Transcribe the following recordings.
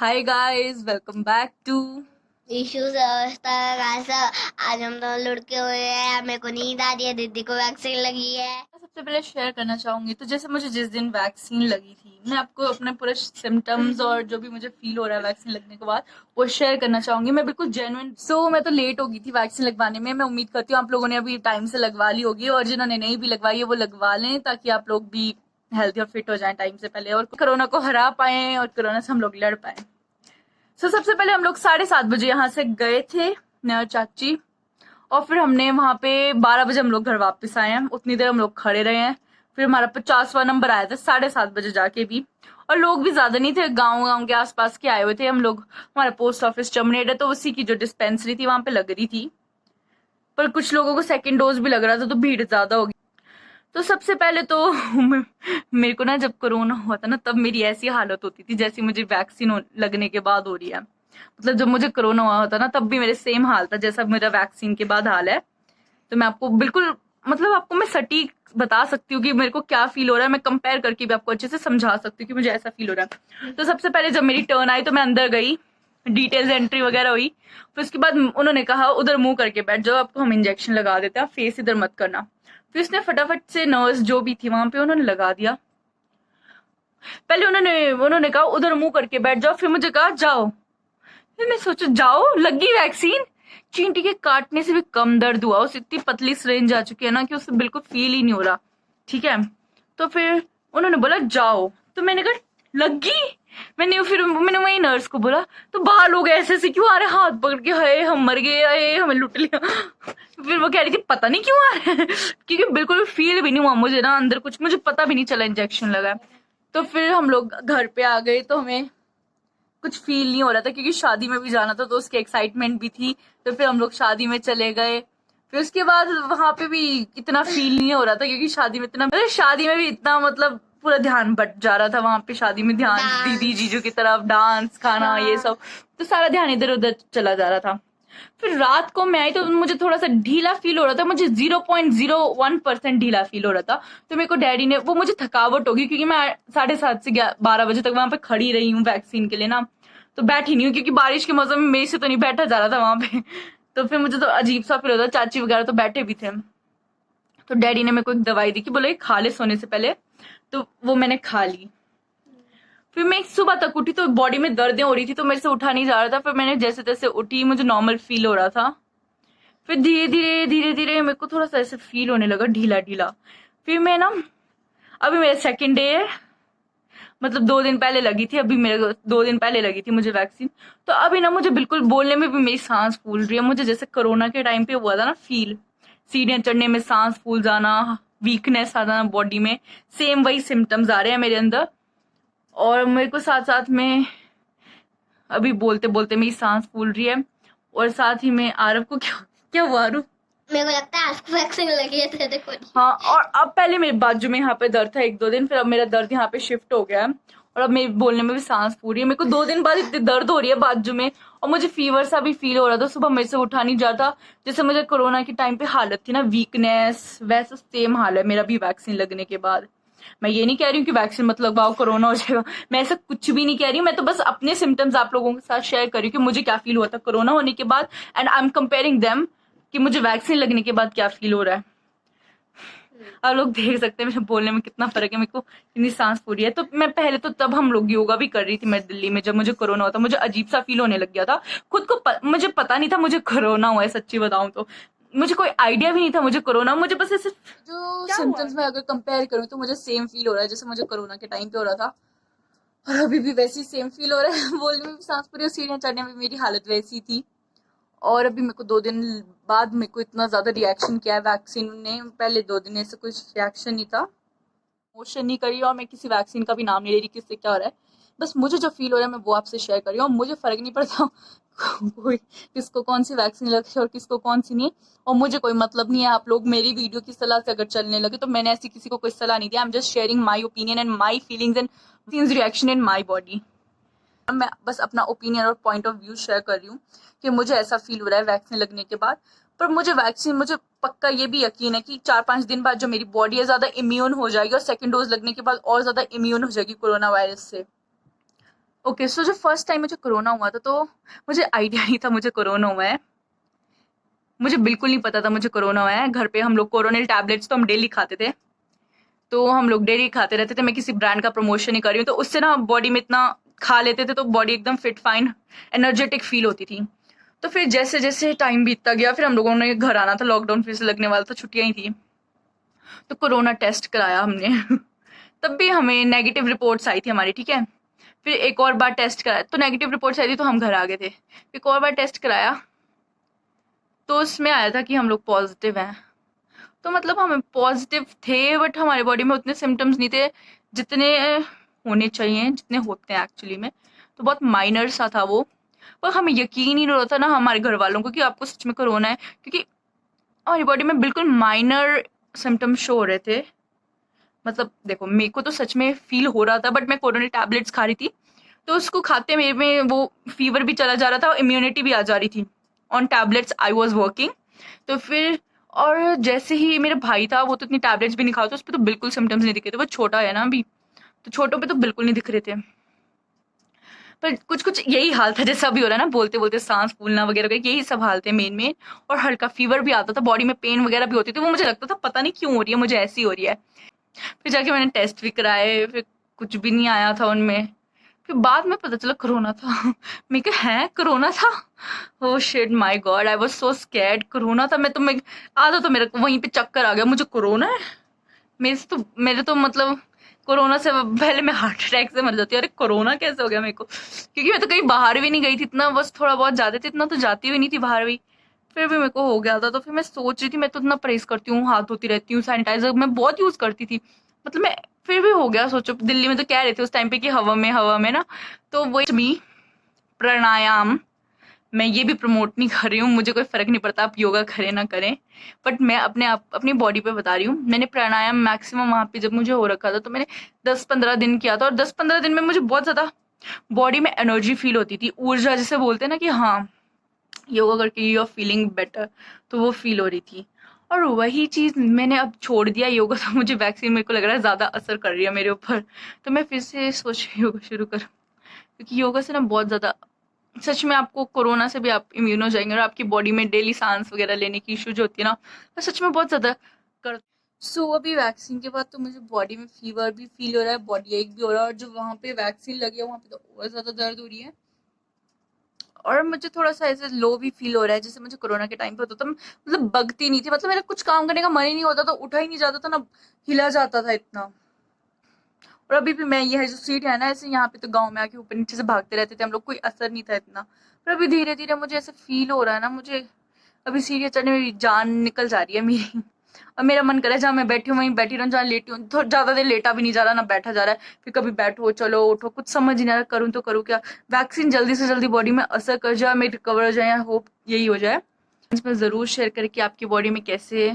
Hi guys, welcome back to issues कैसा। आज हम दोनों लड़के हुए हैं। मेरे को नींद आ रही है, दीदी को वैक्सीन लगी है। सबसे पहले शेयर करना चाहूंगी। तो जैसे मुझे जिस दिन वैक्सीन लगी थी, मैं आपको अपने पूरे सिम्टम्स और जो भी मुझे फील हो रहा है वैक्सीन लगने के बाद वो शेयर करना चाहूंगी। मैं बिल्कुल जेन्युइन। मैं तो लेट हो गई थी वैक्सीन लगवाने में। मैं उम्मीद करती हूँ आप लोगों ने अभी टाइम से लगवा ली होगी, और जिन्होंने नहीं भी लगवाई है वो लगवा लें, ताकि आप लोग भी हेल्थी और फिट हो जाए टाइम से पहले, और कोरोना को हरा पाए और कोरोना से हम लोग लड़ पाए। सबसे पहले हम लोग 7:30 बजे यहाँ से गए थे, मैं और चाची। और फिर हमने वहां पे 12 बजे हम लोग घर वापस आए हैं। उतनी देर हम लोग खड़े रहे हैं। फिर हमारा 50वां नंबर आया था 7:30 बजे जाके भी। और लोग भी ज्यादा नहीं थे, गाँव गाँव के आसपास के आए हुए थे हम लोग। हमारा पोस्ट ऑफिस टर्मिनेट है, तो उसी की जो डिस्पेंसरी थी वहां पे लग रही थी। पर कुछ लोगों को सेकेंड डोज भी लग रहा था, तो भीड़ ज्यादा होगी। तो सबसे पहले तो मेरे को ना, जब कोरोना हुआ था ना, तब मेरी ऐसी हालत होती थी जैसी मुझे वैक्सीन लगने के बाद हो रही है। मतलब जब मुझे कोरोना हुआ था ना, तब भी मेरे सेम हाल था जैसा मेरा वैक्सीन के बाद हाल है। तो मैं आपको बिल्कुल, मतलब आपको मैं सटीक बता सकती हूँ कि मेरे को क्या फील हो रहा है। मैं कंपेयर करके भी आपको अच्छे से समझा सकती हूँ कि मुझे ऐसा फील हो रहा है। तो सबसे पहले जब मेरी टर्न आई, तो मैं अंदर गई, डिटेल्स एंट्री वगैरह हुई। फिर उसके बाद उन्होंने कहा उधर मुंह करके बैठ जाओ, आपको हम इंजेक्शन लगा देते हैं, फेस इधर मत करना। फिर उसने फटाफट से नर्स जो भी थी वहां पे, उन्होंने लगा दिया। पहले उन्होंने उन्होंने कहा उधर मुंह करके बैठ जाओ, फिर मुझे कहा जाओ। फिर मैं सोचा जाओ, लगी वैक्सीन। चींटी के काटने से भी कम दर्द हुआ। उस इतनी पतली सिरिंज आ चुकी है ना कि उससे बिल्कुल फील ही नहीं हो रहा। ठीक है। तो फिर उन्होंने बोला जाओ, तो मैंने कहा लगी। मैंने वही नर्स को बोला, तो बाहर लोग ऐसे ऐसे क्यों आ रहे हैं, हाथ पकड़ के, हाय हम मर गए, हाय हमें लुट लिया। फिर वो कह रही थी पता नहीं क्यों आ रहे हैं, क्योंकि बिल्कुल फील भी नहीं हुआ मुझे ना अंदर कुछ, मुझे पता भी नहीं चला इंजेक्शन लगा। तो फिर हम लोग घर पे आ गए, तो हमें कुछ फील नहीं हो रहा था, क्योंकि शादी में भी जाना था, तो उसकी एक्साइटमेंट भी थी। तो फिर हम लोग शादी में चले गए। फिर उसके बाद वहां पे भी इतना फील नहीं हो रहा था, क्योंकि शादी में इतना, मतलब शादी में भी इतना, मतलब पूरा ध्यान बट जा रहा था वहां पे। शादी में ध्यान दीदी जीजू की तरफ, डांस खाना ये सब, तो सारा ध्यान इधर उधर चला जा रहा था। फिर रात को मैं आई, तो मुझे थोड़ा सा ढीला फील हो रहा था। मुझे 0.01% ढीला फील हो रहा था। तो मेरे को डैडी ने, वो मुझे थकावट होगी क्योंकि मैं 7:30 से 12 बजे तक वहां पे खड़ी रही हूँ वैक्सीन के लिए ना। तो बैठी नहीं हूँ, क्योंकि बारिश के मौसम में मेरे से तो नहीं बैठा जा रहा था वहां पे। तो फिर मुझे तो अजीब सा फील होता। चाची वगैरह तो बैठे भी थे। तो डैडी ने मेरे को एक दवाई दी कि बोले खा ले सोने से पहले। तो वो मैंने खा ली। फिर मैं सुबह तक उठी, तो बॉडी में दर्दें हो रही थी, तो मेरे से उठा नहीं जा रहा था। फिर मैंने जैसे तैसे उठी, मुझे नॉर्मल फील हो रहा था। फिर धीरे धीरे धीरे धीरे मेरे को थोड़ा सा ऐसे फील होने लगा, ढीला ढीला। फिर मैं ना, अभी मेरा सेकंड डे है, मतलब 2 दिन पहले लगी थी, अभी मेरे को 2 दिन पहले लगी थी मुझे वैक्सीन। तो अभी ना मुझे बिल्कुल बोलने में भी मेरी सांस फूल रही है। मुझे जैसे कोरोना के टाइम पे हुआ था ना फील, सीढ़ियां चढ़ने में सांस फूल जाना, वीकनेस आ जाना बॉडी में, सेम वही सिम्टम्स आ रहे हैं मेरे अंदर। और मेरे को साथ साथ में अभी बोलते बोलते मेरी सांस फूल रही है। और साथ ही में आरव को, क्या क्या हुआ आरव? मेरे को लगता है आपको वैक्सीन लगी है, तो देखो। हाँ, और अब पहले मेरे बाजू में यहाँ पे दर्द था 1-2 दिन, फिर अब मेरा दर्द यहाँ पे शिफ्ट हो गया है। और अब मेरे बोलने में भी सांस फूल रही है। मेरे को 2 दिन बाद इतनी दर्द हो रही है बाजू में, और मुझे फीवर सा भी फील हो रहा था। सुबह मेरे से उठा नहीं जाता। जैसे मुझे कोरोना के टाइम पे हालत थी ना, वीकनेस, वैसा सेम हाल है मेरा भी वैक्सीन लगने के बाद। मैं ये नहीं कह रही हूँ कि वैक्सीन मत लगवाओ कोरोना हो जाएगा, मैं ऐसा कुछ भी नहीं कह रही हूँ। मैं तो बस अपने सिम्टम्स आप लोगों के साथ शेयर कर रही हूँ कि मुझे क्या फील हुआ था कोरोना होने के बाद, and I am comparing them कि मुझे वैक्सीन लगने के बाद क्या फील हो रहा है। आप लोग देख सकते हैं मेरे बोलने में कितना फर्क है, मेरे को इतनी सांस पूरी है। तो मैं पहले तो, तब हम लोग योगा भी कर रही थी मैं दिल्ली में, जब मुझे कोरोना हुआ था। मुझे अजीब सा फील होने लग गया था खुद को। मुझे पता नहीं था मुझे कोरोना हुआ है, सच्ची बताऊं तो मुझे कोई आइडिया भी नहीं था मुझे कोरोना। मुझे बस ऐसे जो सिम्टम्स में अगर कंपेयर करूँ तो मुझे सेम फील हो रहा है जैसे मुझे कोरोना के टाइम पे हो रहा था, और अभी भी वैसे ही सेम फील हो रहा है। बोलने में भी सांस पूरी और सीढ़ियां चढ़ने में मेरी हालत वैसी थी। और अभी मेरे को 2 दिन बाद मेरे को इतना ज्यादा रिएक्शन किया है वैक्सीन ने। पहले 2 दिन ऐसे कुछ रिएक्शन नहीं था, मोशन नहीं करी, और मैं किसी वैक्सीन का भी नाम नहीं ले रही किससे क्या हो रहा है। बस मुझे जो फील हो रहा है मैं वो आपसे शेयर कर रही हूँ। मुझे फर्क नहीं पड़ता कोई किसको कौन सी वैक्सीन लगे और किसको कौन सी नहीं। और मुझे कोई मतलब नहीं है आप लोग मेरी वीडियो की सलाह से अगर चलने लगे, तो मैंने ऐसी किसी को कोई सलाह नहीं दिया। I am just sharing my opinion and my feelings and reaction in my body. मैं बस अपना ओपिनियन और पॉइंट ऑफ व्यू शेयर कर रही हूँ कि मुझे ऐसा फील हो रहा है वैक्सीन लगने के बाद। पर मुझे पक्का ये भी यकीन है कि 4-5 दिन बाद जो मेरी बॉडी है ज्यादा इम्यून हो जाएगी, और सेकंड डोज लगने के बाद और ज्यादा इम्यून हो जाएगी कोरोना वायरस से। ओके, सो जो फर्स्ट टाइम मुझे कोरोना हुआ था तो मुझे आइडिया नहीं था मुझे कोरोना हुआ है। मुझे बिल्कुल नहीं पता था मुझे कोरोना हुआ है। घर पे हम लोग कोरोनिल टैबलेट्स तो हम डेली खाते थे, तो हम लोग डेली खाते रहते थे। मैं किसी ब्रांड का प्रमोशन नहीं कर रही हूँ, तो उससे ना बॉडी में इतना खा लेते थे तो बॉडी एकदम फिट फाइन एनर्जेटिक फील होती थी। तो फिर जैसे जैसे टाइम बीतता गया, फिर हम लोगों ने घर आना था, लॉकडाउन फिर से लगने वाला था, छुट्टियां ही थी, तो कोरोना टेस्ट कराया हमने तब भी हमें नेगेटिव रिपोर्ट्स आई थी हमारी, ठीक है। फिर एक और बार टेस्ट कराया तो नेगेटिव रिपोर्ट्स आई थी, तो हम घर आ गए थे। एक और बार टेस्ट कराया तो उसमें आया था कि हम लोग पॉजिटिव हैं। तो मतलब हम पॉजिटिव थे, बट हमारी बॉडी में उतने सिम्टम्स नहीं थे जितने होने चाहिए, जितने होते हैं एक्चुअली में। तो बहुत माइनर सा था वो, पर हमें यकीन ही नहीं होता ना हमारे घर वालों को कि आपको सच में कोरोना है, क्योंकि हमारी बॉडी में बिल्कुल माइनर सिम्टम्स शो हो रहे थे। मतलब देखो, मेरे को तो सच में फील हो रहा था, बट मैं कोरोना टैबलेट्स खा रही थी, तो उसको खाते मेरे में वो फीवर भी चला जा रहा था और इम्यूनिटी भी आ जा रही थी। On tablets I was working. तो फिर और जैसे ही मेरा भाई था, वो तो इतनी टैबलेट्स भी नहीं खाता, उस पर तो बिल्कुल सिम्टम्स नहीं दिखे थे। वो छोटा है ना अभी, तो छोटों पे तो बिल्कुल नहीं दिख रहे थे। पर कुछ कुछ यही हाल था जैसा अभी हो रहा है ना, बोलते बोलते सांस फूलना वगैरह वगैरह, यही सब हाल थे मेन में। और हल्का फीवर भी आता था, बॉडी में पेन वगैरह भी होती थी। वो मुझे लगता था पता नहीं क्यों हो रही है, मुझे ऐसी हो रही है। फिर जाके मैंने टेस्ट भी कराए, फिर कुछ भी नहीं आया था उनमें। फिर बाद में पता चला कोरोना था मैं कहा है कोरोना था। Oh shit, my God, I was so scared. Corona था, मैं आधा तो मेरे को वहीं पे चक्कर आ गया, मुझे कोरोना है। मेरे तो मतलब कोरोना से पहले मैं हार्ट अटैक से मर जाती। अरे कोरोना कैसे हो गया मेरे को, क्योंकि मैं तो कहीं बाहर भी नहीं गई थी इतना, बस थोड़ा बहुत जाते थे, इतना तो जाती भी नहीं थी बाहर भी। फिर भी मेरे को हो गया था, तो फिर मैं सोच रही थी, मैं तो इतना परहेज करती हूँ, हाथ धोती रहती हूँ, सैनिटाइजर मैं बहुत यूज करती थी, मतलब मैं। फिर भी हो गया। सोचो दिल्ली में तो कह रहे थे उस टाइम पे कि हवा में ना, तो वही मी प्राणायाम। मैं ये भी प्रमोट नहीं कर रही हूँ, मुझे कोई फर्क नहीं पड़ता आप योगा करें ना करें, बट मैं अपनी बॉडी पे बता रही हूँ। मैंने प्राणायाम मैक्सिमम वहां पे जब मुझे हो रखा था, तो मैंने 10-15 दिन किया था, और 10-15 दिन में मुझे बहुत ज्यादा बॉडी में एनर्जी फील होती थी, ऊर्जा जिसे बोलते हैं ना, कि हाँ योगा करके यू आर फीलिंग बेटर, तो वो फील हो रही थी। और वही चीज मैंने अब छोड़ दिया योगा, तो मुझे वैक्सीन मेरे को लग रहा है ज्यादा असर कर रही है मेरे ऊपर, तो मैं फिर से सोच रही हूँ योगा शुरू करूँ, क्योंकि योगा से ना बहुत ज्यादा सच में आपको कोरोना से भी आप इम्यून हो जाएंगे, और आपकी बॉडी में डेली सांस वगैरह लेने की इशू जो होती है ना, वो सच में बहुत ज्यादा कर। सो अभी वैक्सीन के बाद तो मुझे बॉडी में फीवर भी फील हो रहा है, बॉडी एक भी हो रहा है, और जो वहां पे वैक्सीन लगी है वहां पे तो और ज्यादा दर्द हो रही है। और मुझे थोड़ा सा ऐसे लो भी फील हो रहा है, जैसे मुझे कोरोना के टाइम पे होता था, मतलब बगती नहीं थी, मतलब मेरा कुछ काम करने का मन ही नहीं होता था, उठा ही नहीं जाता था ना, हिला जाता था इतना। और अभी भी मैं, ये है जो सीट है ना, ऐसे यहाँ पे तो गांव में आके ऊपर नीचे से भागते रहते थे हम लोग, कोई असर नहीं था इतना। पर अभी धीरे धीरे मुझे ऐसे फील हो रहा है ना, मुझे अभी सीढ़ियाँ चढ़ने में भी जान निकल जा रही है मेरी। और मेरा मन कर रहा है जहाँ मैं बैठी हूँ वहीं बैठी रहूँ, जहाँ लेटी हूँ थोड़ा ज्यादा देर लेटा भी नहीं जा रहा ना बैठा जा रहा है। फिर कभी बैठो चलो उठो, कुछ समझ ही नहीं आ रहा, करूँ तो करूँ क्या। वैक्सीन जल्दी से जल्दी बॉडी में असर कर जाए, मैं रिकवर हो जाए, होप यही हो जाए। इसमें जरूर शेयर करें कि आपकी बॉडी में कैसे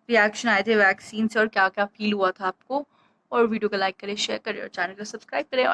रिएक्शन आए थे वैक्सीन से, और क्या क्या फील हुआ था आपको। और वीडियो को लाइक करें, शेयर करें, और चैनल को सब्सक्राइब करें।